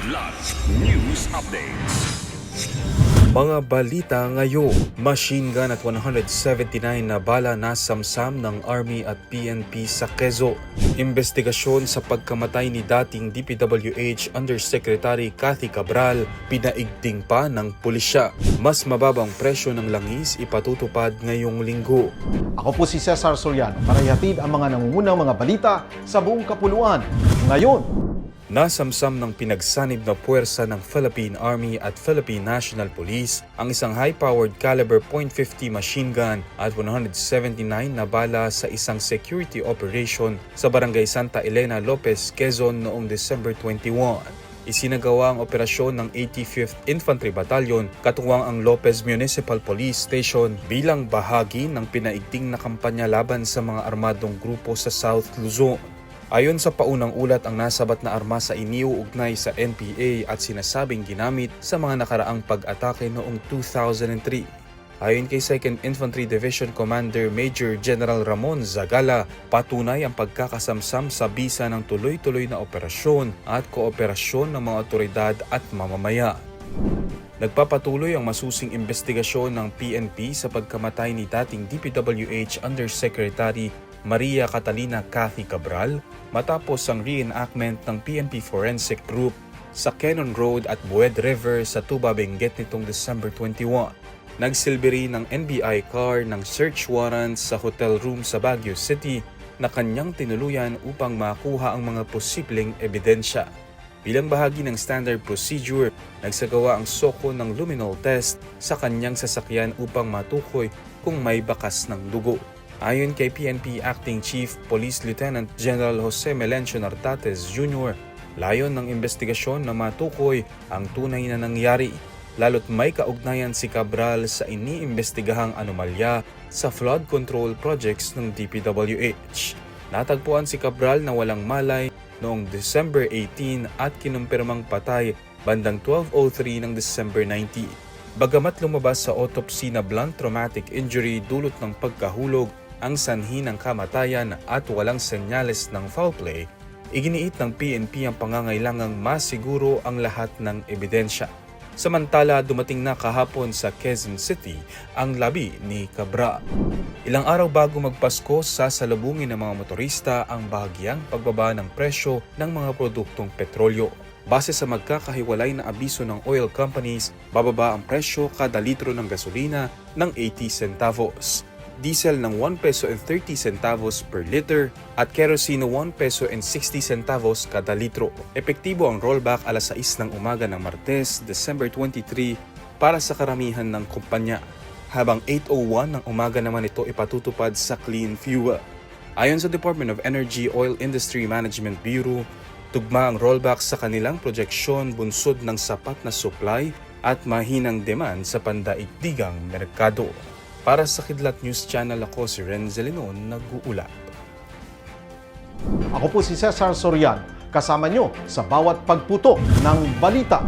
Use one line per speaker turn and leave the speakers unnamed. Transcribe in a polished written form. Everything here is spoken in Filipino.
Kidlat News Updates.
Mga balita ngayon, machine gun at 179 na bala na samsam ng Army at PNP sa Quezon. Investigasyon sa pagkamatay ni dating DPWH Undersecretary Cathy Cabral, pinaigting pa ng pulisya. Mas mababang presyo ng langis ipatutupad ngayong linggo.
Ako po si Cesar Soriano para ihatid ang mga nangungunang mga balita sa buong kapuluan. Ngayon,
Nasamsam ng pinagsanib na puwersa ng Philippine Army at Philippine National Police ang isang high-powered caliber .50 machine gun at 179 na bala sa isang security operation sa Barangay Santa Elena, Lopez, Quezon noong December 21. Isinagawa ang operasyon ng 85th Infantry Battalion katuwang ang Lopez Municipal Police Station bilang bahagi ng pinaigting na kampanya laban sa mga armadong grupo sa South Luzon. Ayon sa paunang ulat, ang nasabat na armas ay iniuugnay sa NPA at sinasabing ginamit sa mga nakaraang pag-atake noong 2003. Ayon kay 2nd Infantry Division Commander Major General Ramon Zagala, patunay ang pagkakasamsam sa bisa ng tuloy-tuloy na operasyon at kooperasyon ng mga otoridad at mamamayan. Nagpapatuloy ang masusing investigasyon ng PNP sa pagkamatay ni dating DPWH Undersecretary Maria Catalina Cathy Cabral matapos ang reenactment ng PNP Forensic Group sa Cannon Road at Bued River sa Tuba, Benguet nitong December 21. Nagsilbi rin ng NBI car ng search warrant sa hotel room sa Baguio City na kanyang tinuluyan upang makuha ang mga posibleng ebidensya. Bilang bahagi ng standard procedure, nagsagawa ang SOCO ng luminol test sa kanyang sasakyan upang matukoy kung may bakas ng dugo. Ayon kay PNP Acting Chief Police Lieutenant General Jose Melencio Nartates Jr., layon ng investigasyon na matukoy ang tunay na nangyari, lalo't may kaugnayan si Cabral sa iniimbestigahang anomalya sa flood control projects ng DPWH. Natagpuan si Cabral na walang malay noong December 18 at kinumpirmang patay bandang 12:03 ng December 19. Bagamat lumabas sa autopsy na blunt traumatic injury dulot ng pagkahulog ang sanhi ng kamatayan at walang senyales ng foul play, iginiit ng PNP ang pangangailangang masiguro ang lahat ng ebidensya. Samantala, dumating na kahapon sa Quezon City ang labi ni Cabral. Ilang araw bago magpasko, sasalubungin ng mga motorista ang bahagyang pagbaba ng presyo ng mga produktong petrolyo. Base sa magkakahiwalay na abiso ng oil companies, bababa ang presyo kada litro ng gasolina ng 80 centavos, diesel ng 1 peso and 30 centavos per liter at kerosene 1 peso and 60 centavos kada litro. Epektibo ang rollback alas 6 ng umaga ng Martes, December 23 para sa karamihan ng kumpanya, habang 8:01 ng umaga naman ito ipatutupad sa clean fuel. Ayon sa Department of Energy Oil Industry Management Bureau, tugma ang rollback sa kanilang projeksyon bunsod ng sapat na supply at mahinang demand sa pandaigdigang merkado. Para sa Kidlat News Channel, ako si Renzel Linon, nag-uulat.
ako po si Cesar Soriano, kasama nyo sa bawat pagputo ng balita.